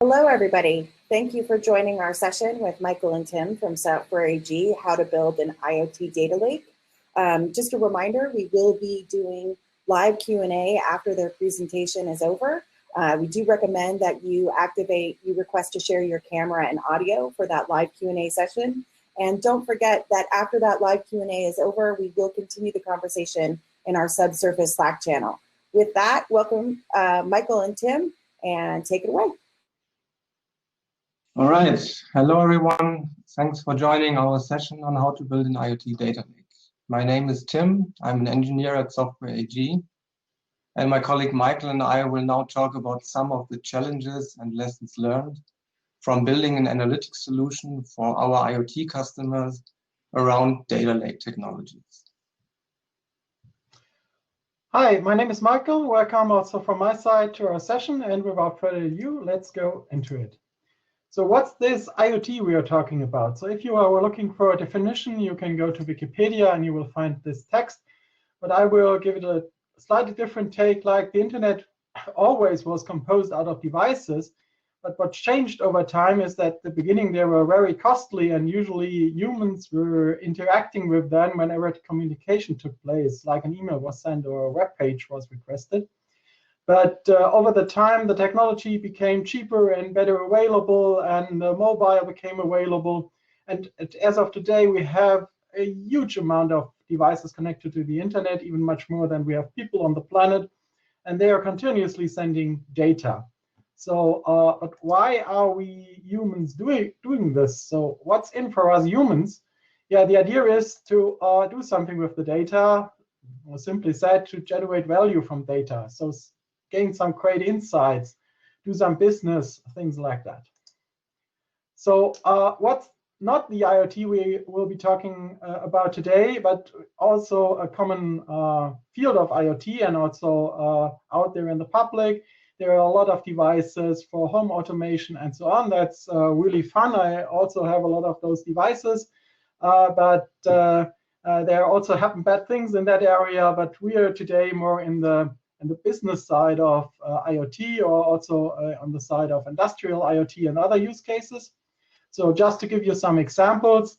Hello, everybody. Thank you for joining our session with Michael and Tim from Software AG, How to Build an IoT Data Lake. Just a reminder, we will be doing live Q&A after their presentation is over. We do recommend that you request to share your camera and audio for that live Q&A session. And don't forget that after that live Q&A is over, we will continue the conversation in our Subsurface Slack channel. With that, welcome Michael and Tim, and take it away. All right. Hello, everyone. Thanks for joining our session on how to build an IoT data lake. My name is Tim. I'm an engineer at Software AG. And my colleague Michael and I will now talk about some of the challenges and lessons learned from building an analytics solution for our IoT customers around data lake technologies. Hi, my name is Michael. Welcome also from my side to our session. And without further ado, let's go into it. So what's this IoT we are talking about? So if you are looking for a definition, you can go to Wikipedia and you will find this text. But I will give it a slightly different take. Like the internet always was composed out of devices. But what changed over time is that at the beginning they were very costly, and usually humans were interacting with them whenever communication took place, like an email was sent or a web page was requested. But over the time, the technology became cheaper and better available, and mobile became available. And as of today, we have a huge amount of devices connected to the internet, even much more than we have people on the planet. And they are continuously sending data. So but why are we humans doing this? So what's in for us humans? Yeah, the idea is to do something with the data, or simply said, to generate value from data. So gain some great insights, do some business, things like that. So what's not the IoT we will be talking about today, but also a common field of IoT and also out there in the public. There are a lot of devices for home automation and so on. That's really fun. I also have a lot of those devices, but there also happen bad things in that area. But we are today more in the business side of IoT, or also on the side of industrial IoT and other use cases. So just to give you some examples,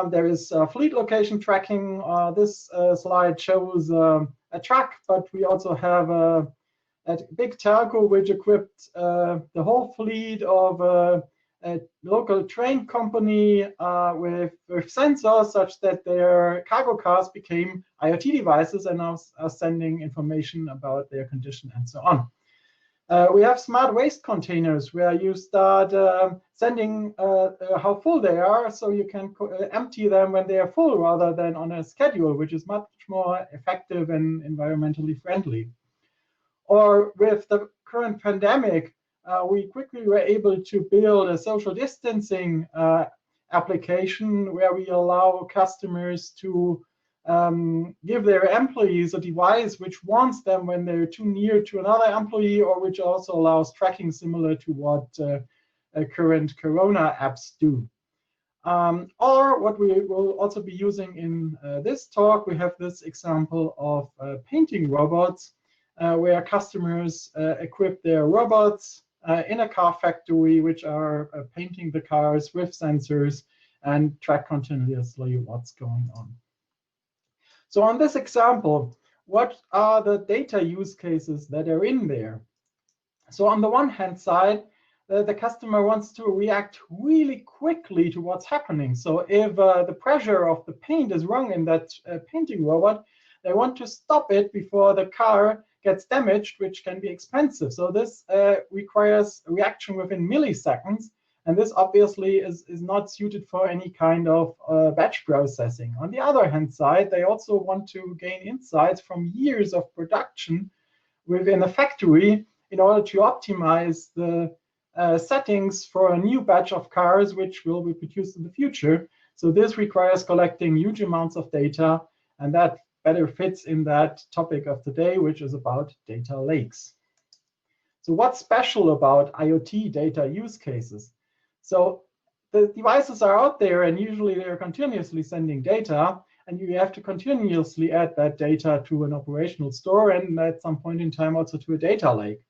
there is fleet location tracking. This slide shows a truck, but we also have a big telco which equipped the whole fleet of a local train company with sensors, such that their cargo cars became IoT devices and are sending information about their condition and so on. We have smart waste containers where you start sending how full they are, so you can empty them when they are full rather than on a schedule, which is much more effective and environmentally friendly. Or with the current pandemic, we quickly were able to build a social distancing application where we allow customers to give their employees a device which warns them when they're too near to another employee, or which also allows tracking similar to what current Corona apps do. Or what we will also be using in this talk, we have this example of painting robots, where customers equip their robots in a car factory, which are painting the cars with sensors and track continuously what's going on. So on this example, what are the data use cases that are in there? So on the one hand side, the customer wants to react really quickly to what's happening. So if the pressure of the paint is wrong in that painting robot, they want to stop it before the car gets damaged, which can be expensive. So this requires a reaction within milliseconds, and this obviously is not suited for any kind of batch processing. On the other hand side, they also want to gain insights from years of production within a factory in order to optimize the settings for a new batch of cars which will be produced in the future. So this requires collecting huge amounts of data, and that better fits in that topic of today, which is about data lakes. So what's special about IoT data use cases? So the devices are out there, and usually they're continuously sending data, and you have to continuously add that data to an operational store, and at some point in time also to a data lake.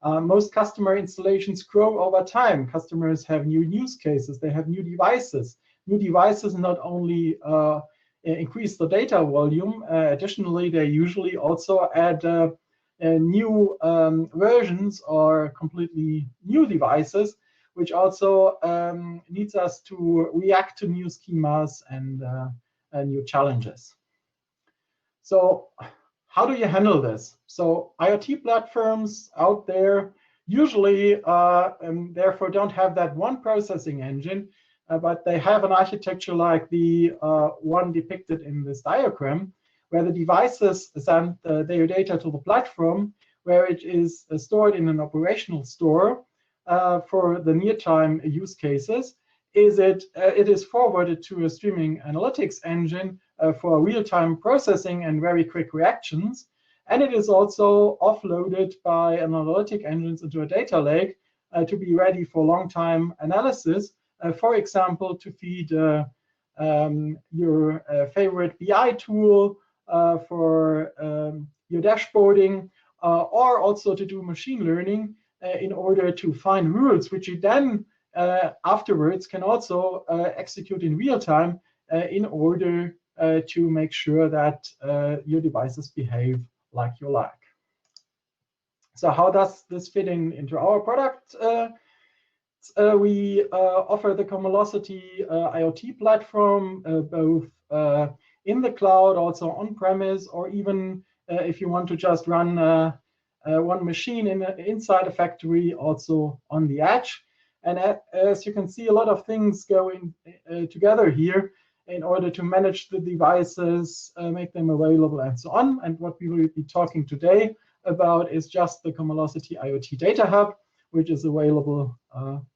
Most customer installations grow over time. Customers have new use cases. They have new devices. New devices not only increase the data volume, additionally, they usually also add new versions or completely new devices, which also needs us to react to new schemas and new challenges. So how do you handle this? So IoT platforms out there usually therefore don't have that one processing engine, but they have an architecture like the one depicted in this diagram, where the devices send their data to the platform, where it is stored in an operational store for the near-time use cases. It is forwarded to a streaming analytics engine for real-time processing and very quick reactions. And it is also offloaded by analytic engines into a data lake to be ready for long-time analysis. For example, to feed your favorite BI tool for your dashboarding, or also to do machine learning in order to find rules, which you then afterwards can also execute in real time in order to make sure that your devices behave like you like. So how does this fit into our product? We offer the Cumulocity IoT platform, both in the cloud, also on-premise, or even if you want to just run one machine inside a factory, also on the edge. And as you can see, a lot of things go together here in order to manage the devices, make them available, and so on. And what we will be talking today about is just the Cumulocity IoT Data Hub, which is available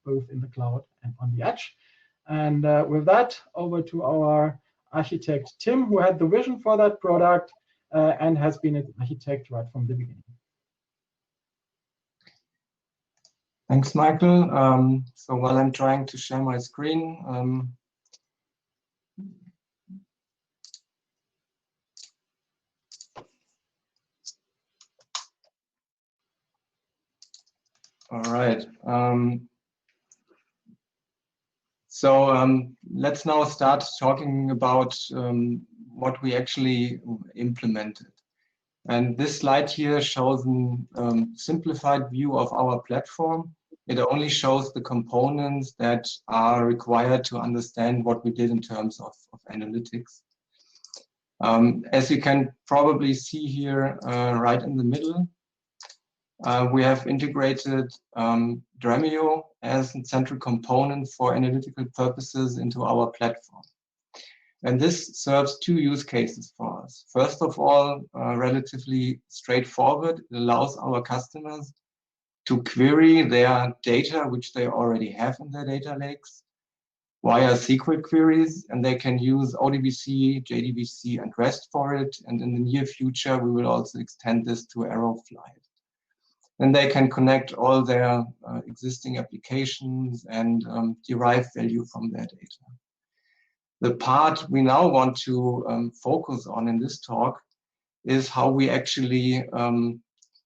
both in the cloud and on the edge. And with that, over to our architect, Tim, who had the vision for that product and has been an architect right from the beginning. Thanks, Michael. So while I'm trying to share my screen, all right. Let's now start talking about what we actually implemented. And this slide here shows a simplified view of our platform. It only shows the components that are required to understand what we did in terms of analytics. As you can probably see here, right in the middle, we have integrated Dremio as a central component for analytical purposes into our platform. And this serves two use cases for us. First of all, relatively straightforward. It allows our customers to query their data, which they already have in their data lakes, via SQL queries, and they can use ODBC, JDBC, and REST for it. And in the near future, we will also extend this to Aeroflight. Then they can connect all their existing applications and derive value from their data. The part we now want to focus on in this talk is how we actually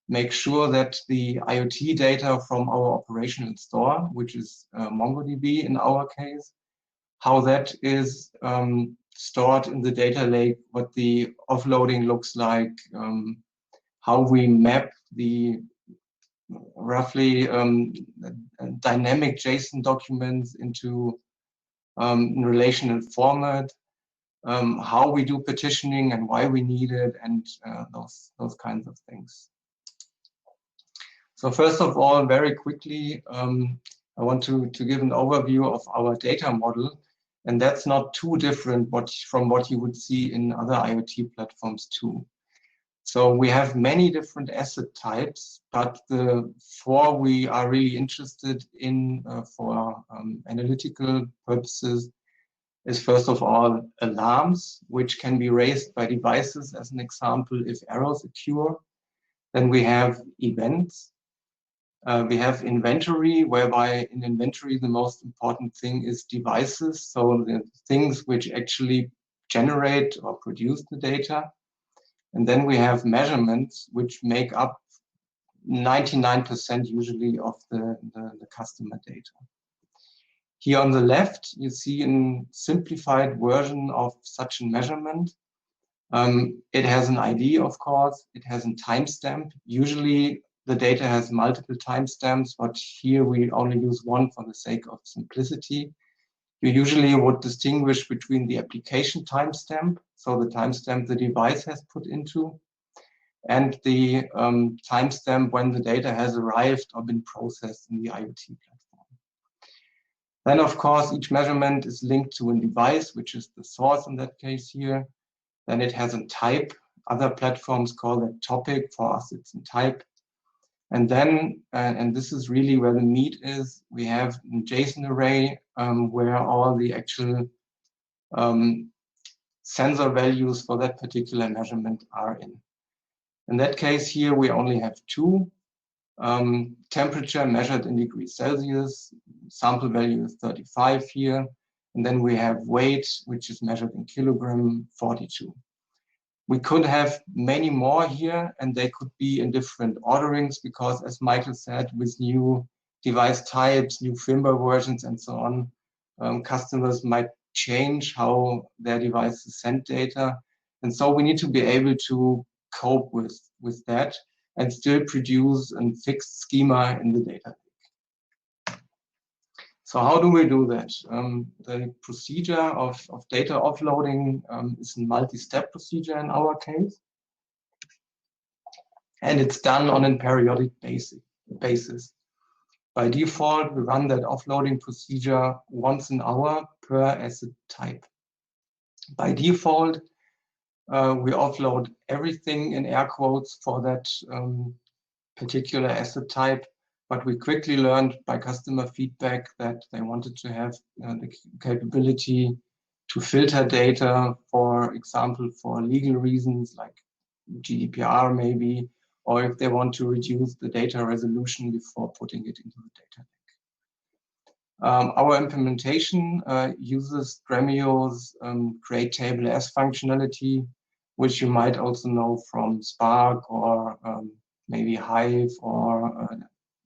make sure that the IoT data from our operational store, which is MongoDB in our case, how that is stored in the data lake, what the offloading looks like, how we map the roughly dynamic JSON documents into relational format, how we do partitioning and why we need it, and those kinds of things. So first of all, very quickly, I want to give an overview of our data model, and that's not too different from what you would see in other IoT platforms too. So we have many different asset types, but the four we are really interested in for analytical purposes is first of all alarms, which can be raised by devices, as an example, if errors occur. Then we have events. We have inventory, whereby in inventory the most important thing is devices, so the things which actually generate or produce the data. And then we have measurements, which make up 99% usually of the customer data. Here on the left, you see a simplified version of such a measurement. It has an ID, of course. It has a timestamp. Usually the data has multiple timestamps, but here we only use one for the sake of simplicity. You usually would distinguish between the application timestamp, so the timestamp the device has put into, and the timestamp when the data has arrived or been processed in the IoT platform. Then, of course, each measurement is linked to a device, which is the source in that case here. Then it has a type. Other platforms call that topic. For us, it's a type. And then, and this is really where the meat is, we have a JSON array where all the actual sensor values for that particular measurement are in. In that case here, we only have two. Temperature measured in degrees Celsius, sample value is 35 here. And then we have weight, which is measured in kilogram, 42. We could have many more here, and they could be in different orderings because, as Michael said, with new device types, new firmware versions, and so on, customers might change how their devices send data. And so we need to be able to cope with that and still produce a fixed schema in the data. So how do we do that? The procedure of data offloading is a multi-step procedure in our case. And it's done on a periodic basis. By default, we run that offloading procedure once an hour per asset type. By default, we offload everything in air quotes for that particular asset type. But we quickly learned by customer feedback that they wanted to have the capability to filter data, for example, for legal reasons like GDPR maybe, or if they want to reduce the data resolution before putting it into the data lake. Our implementation uses Dremeo's create table as functionality, which you might also know from Spark or maybe Hive or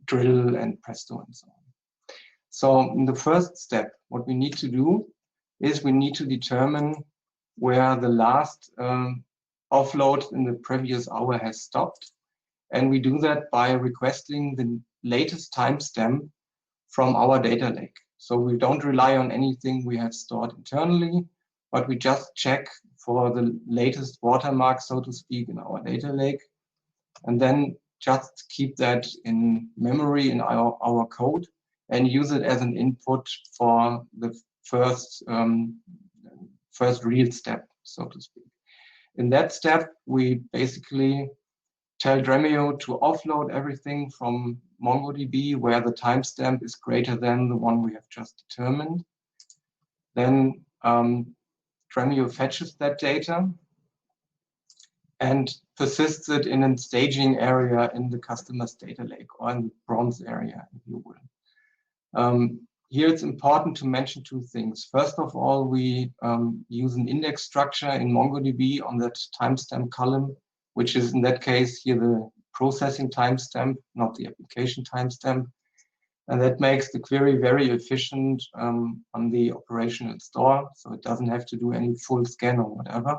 Drill and Presto and so on. So in the first step, what we need to do is we need to determine where the last offload in the previous hour has stopped. And we do that by requesting the latest timestamp from our data lake. So we don't rely on anything we have stored internally, but we just check for the latest watermark, so to speak, in our data lake. And then just keep that in memory in our code and use it as an input for the first real step, so to speak. In that step, we basically tell Dremio to offload everything from MongoDB where the timestamp is greater than the one we have just determined. Then Dremio fetches that data and persists it in a staging area in the customer's data lake or in the bronze area, if you will. Here it's important to mention two things. First of all, we use an index structure in MongoDB on that timestamp column, which is in that case here the processing timestamp, not the application timestamp. And that makes the query very efficient on the operational store, so it doesn't have to do any full scan or whatever.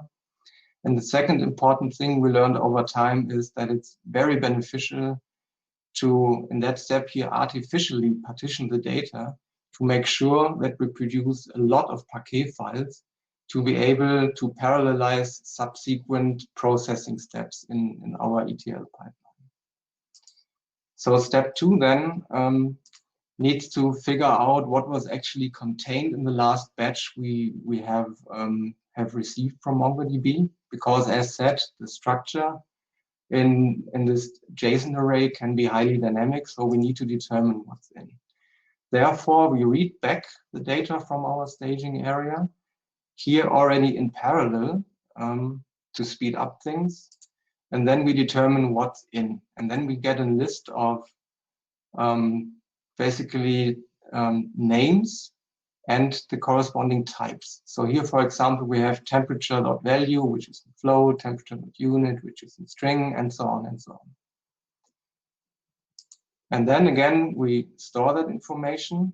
And the second important thing we learned over time is that it's very beneficial to, in that step here, artificially partition the data to make sure that we produce a lot of Parquet files to be able to parallelize subsequent processing steps in our ETL pipeline. So step 2 then needs to figure out what was actually contained in the last batch we have received from MongoDB, because as said, the structure in this JSON array can be highly dynamic, so we need to determine what's in. Therefore, we read back the data from our staging area, here already in parallel to speed up things, and then we determine what's in. And then we get a list of basically names and the corresponding types. So here, for example, we have temperature.value, which is in float, temperature.unit, which is in string, and so on and so on. And then again, we store that information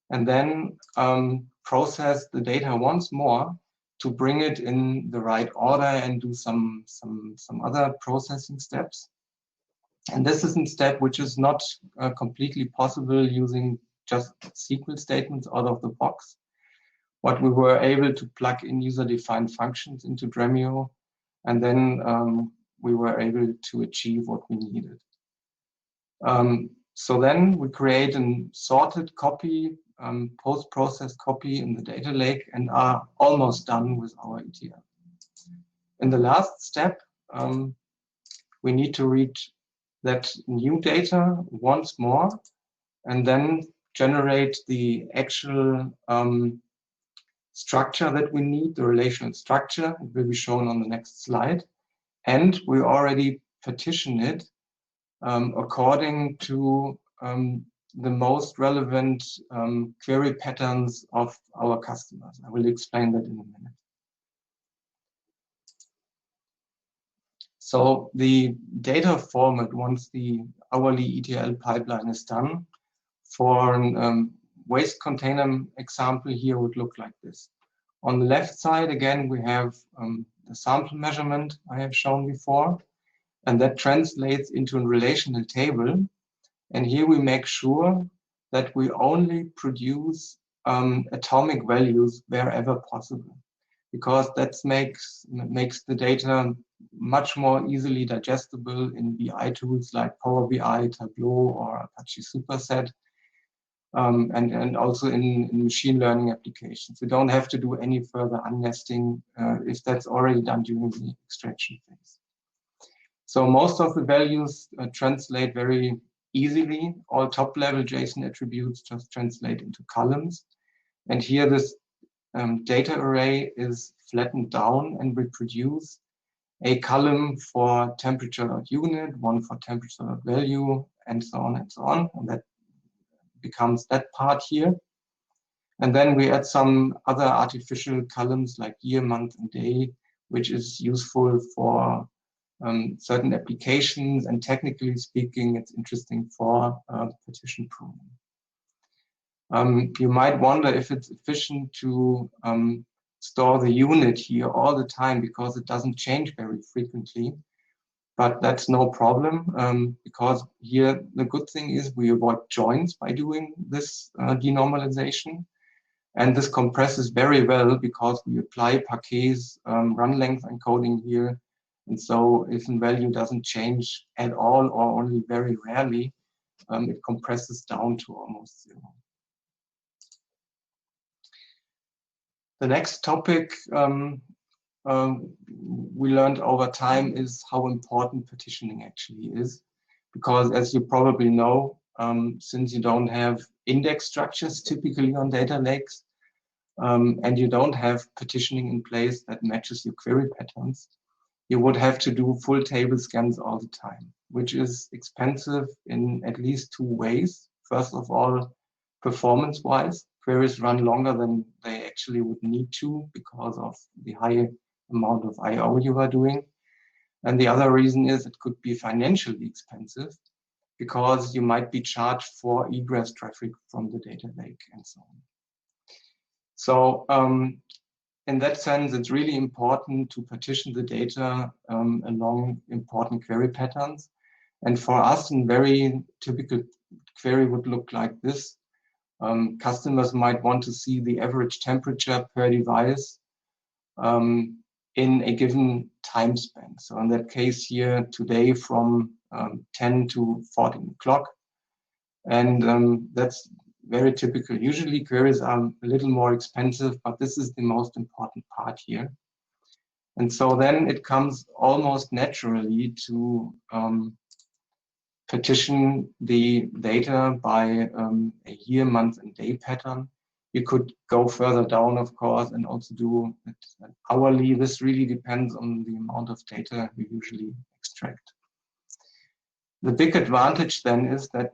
and then process the data once more to bring it in the right order and do some other processing steps. And this is a step which is not completely possible using just SQL statements out of the box. What we were able to plug in user-defined functions into Dremio, and then we were able to achieve what we needed. So then we create a sorted copy, post-processed copy in the data lake, and are almost done with our ETL. In the last step, we need to read that new data once more, and then generate the actual structure that we need, the relational structure. It will be shown on the next slide. And we already partition it according to the most relevant query patterns of our customers. I will explain that in a minute. So the data format, once the hourly ETL pipeline is done, for a waste container example here would look like this. On the left side, again, we have the sample measurement I have shown before, and that translates into a relational table. And here we make sure that we only produce atomic values wherever possible, because that makes the data much more easily digestible in BI tools like Power BI, Tableau, or Apache Superset, and also in machine learning applications. We don't have to do any further unnesting if that's already done during the extraction phase. So most of the values translate very easily. All top-level JSON attributes just translate into columns. And here this data array is flattened down, and we produce a column for temperature.unit, one for temperature.value, and so on and so on. And that becomes that part here. And then we add some other artificial columns like year, month, and day, which is useful for certain applications, and technically speaking, it's interesting for partition pruning. You might wonder if it's efficient to store the unit here all the time because it doesn't change very frequently, but that's no problem because here the good thing is we avoid joins by doing this denormalization, and this compresses very well because we apply Parquet's run length encoding here. And so if a value doesn't change at all or only very rarely, it compresses down to almost zero. The next topic we learned over time is how important partitioning actually is. Because as you probably know, since you don't have index structures typically on data lakes, and you don't have partitioning in place that matches your query patterns, you would have to do full table scans all the time, which is expensive in at least two ways. First of all, performance-wise, queries run longer than they actually would need to because of the high amount of I/O you are doing. And the other reason is it could be financially expensive because you might be charged for egress traffic from the data lake and so on. So in that sense, it's really important to partition the data along important query patterns. And for us, a very typical query would look like this. Customers might want to see the average temperature per device in a given time span. So in that case here, today from 10 to 14 o'clock. And that's very typical. Usually queries are a little more expensive, but this is the most important part here. And so then it comes almost naturally to partition the data by a year, month, and day pattern. You could go further down, of course, and also do it hourly. This really depends on the amount of data we usually extract. The big advantage then is that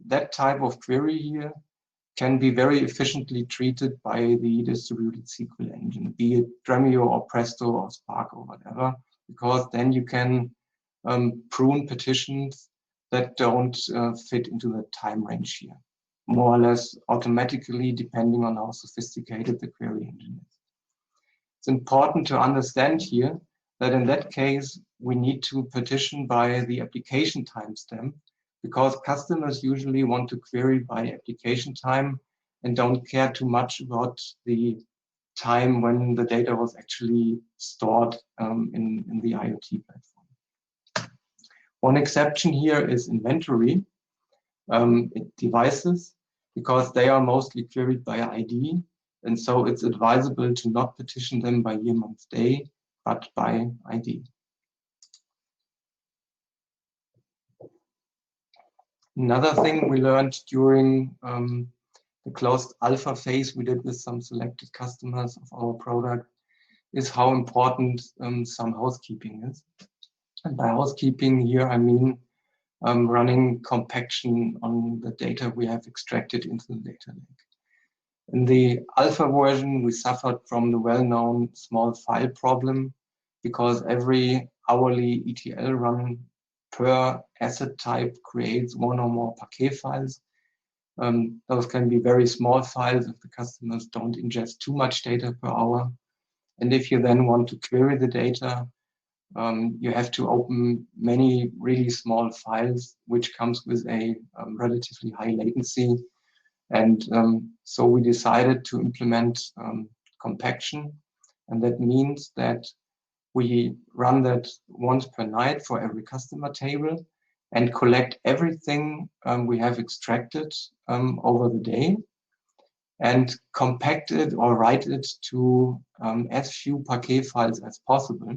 that type of query here can be very efficiently treated by the distributed SQL engine, be it Dremio or Presto or Spark or whatever, because then you can prune partitions that don't fit into the time range here, more or less automatically, depending on how sophisticated the query engine is. It's important to understand here that in that case, we need to partition by the application timestamp, because customers usually want to query by application time and don't care too much about the time when the data was actually stored in the IoT platform. One exception here is inventory devices, because they are mostly queried by ID, and so it's advisable to not partition them by year, month, day, but by ID. Another thing we learned during the closed alpha phase we did with some selected customers of our product is how important some housekeeping is. And by housekeeping here, I mean running compaction on the data we have extracted into the data lake. In the alpha version, we suffered from the well-known small file problem, because every hourly ETL run per asset type creates one or more Parquet files. Those can be very small files if the customers don't ingest too much data per hour. And if you then want to query the data, you have to open many really small files, which comes with a relatively high latency. And so we decided to implement compaction. And that means that we run that once per night for every customer table and collect everything we have extracted over the day and compact it or write it to as few Parquet files as possible,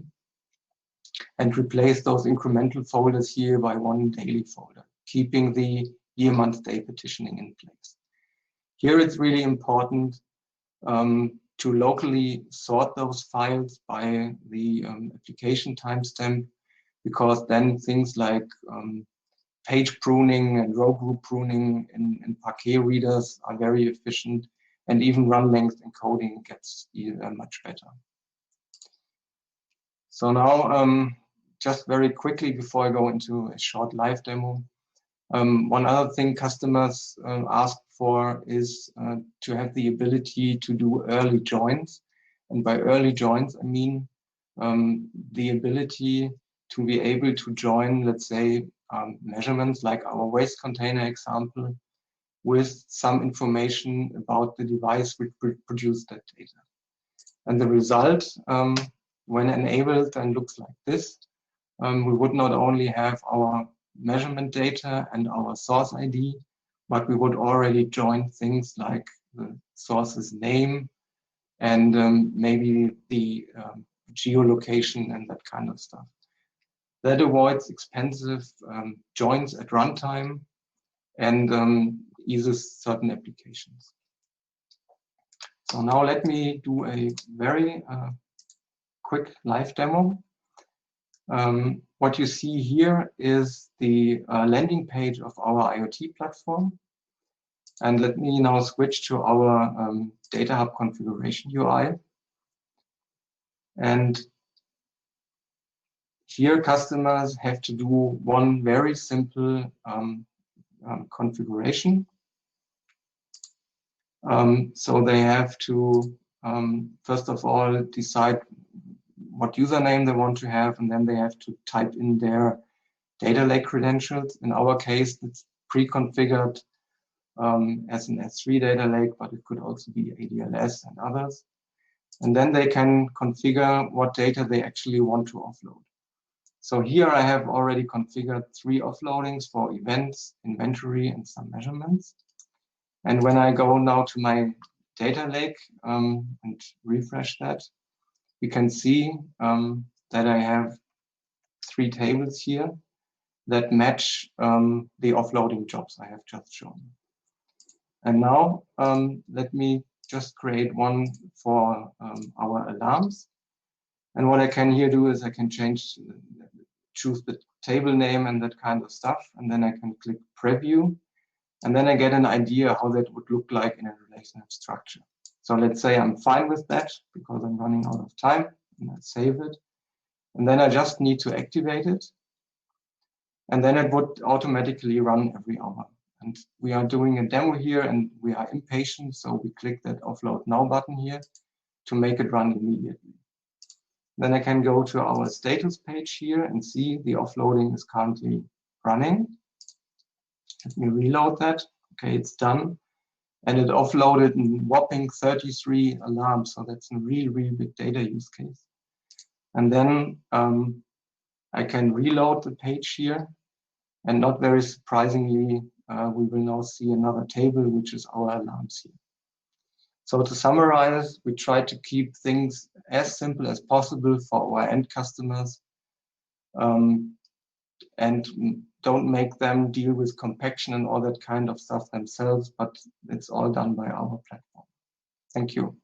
and replace those incremental folders here by one daily folder, keeping the year, month, day partitioning in place. Here it's really important to locally sort those files by the application timestamp, because then things like page pruning and row group pruning in Parquet readers are very efficient, and even run length encoding gets much better. So now, just very quickly before I go into a short live demo, one other thing customers ask for is to have the ability to do early joins. And by early joins, I mean the ability to be able to join, let's say, measurements like our waste container example with some information about the device which produced that data. And the result, when enabled, then looks like this. We would not only have our measurement data and our source ID, but we would already join things like the source's name and maybe the geolocation and that kind of stuff. That avoids expensive joins at runtime and eases certain applications. So now let me do a very quick live demo. What you see here is the landing page of our IoT platform. And let me now switch to our Data Hub configuration UI. And here customers have to do one very simple configuration. So they have to, first of all, decide what username they want to have, and then they have to type in their data lake credentials. In our case, it's pre-configured as an S3 data lake, but it could also be ADLS and others. And then they can configure what data they actually want to offload. So here I have already configured 3 offloadings for events, inventory, and some measurements. And when I go now to my data lake and refresh that, you can see that I have 3 tables here that match the offloading jobs I have just shown. And now let me just create one for our alarms. And what I can here do is I can choose the table name and that kind of stuff. And then I can click preview. And then I get an idea how that would look like in a relational structure. So let's say I'm fine with that because I'm running out of time, and I save it. And then I just need to activate it. and then it would automatically run every hour. And we are doing a demo here, and we are impatient, so we click that Offload Now button here to make it run immediately. Then I can go to our status page here and see the offloading is currently running. Let me reload that. Okay, it's done. And it offloaded a whopping 33 alarms. So that's a really, really big data use case. And then I can reload the page here. And not very surprisingly, we will now see another table, which is our alarms here. So to summarize, we try to keep things as simple as possible for our end customers, and don't make them deal with compaction and all that kind of stuff themselves, but it's all done by our platform. Thank you.